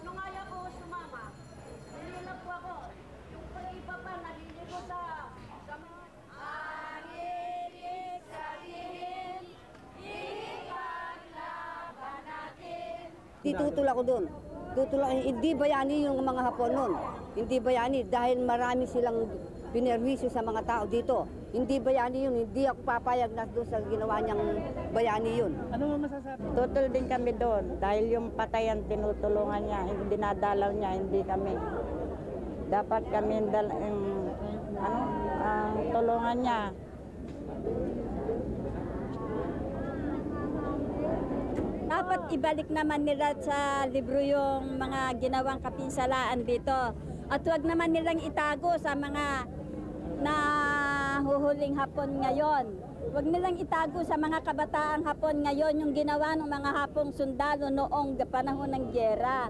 Nung ayaw ko sumama, nililap po ako. Yung pala iba pa, naliligo sa mga... Ang ibig sabihin, ipaglaban natin. Tutol ako doon. Hindi bayani yung mga Hapon noon. Hindi bayani dahil marami silang binerwisyo sa mga tao dito. Hindi bayani yun. Hindi ako papayag na doon sa ginawa niyang bayani yun. Ano mo masasabi? Tutol din kami doon dahil yung patayan tinutulungan niya, dinadalaw niya, hindi kami. Dapat kami tulungan niya. Dapat ibalik naman nila sa libro yung mga ginawang kapinsalaan dito. At huwag naman nilang itago sa mga nahuhuling Hapon ngayon. Huwag nilang itago sa mga kabataang Hapon ngayon yung ginawa ng mga Hapong sundalo noong panahon ng gyera.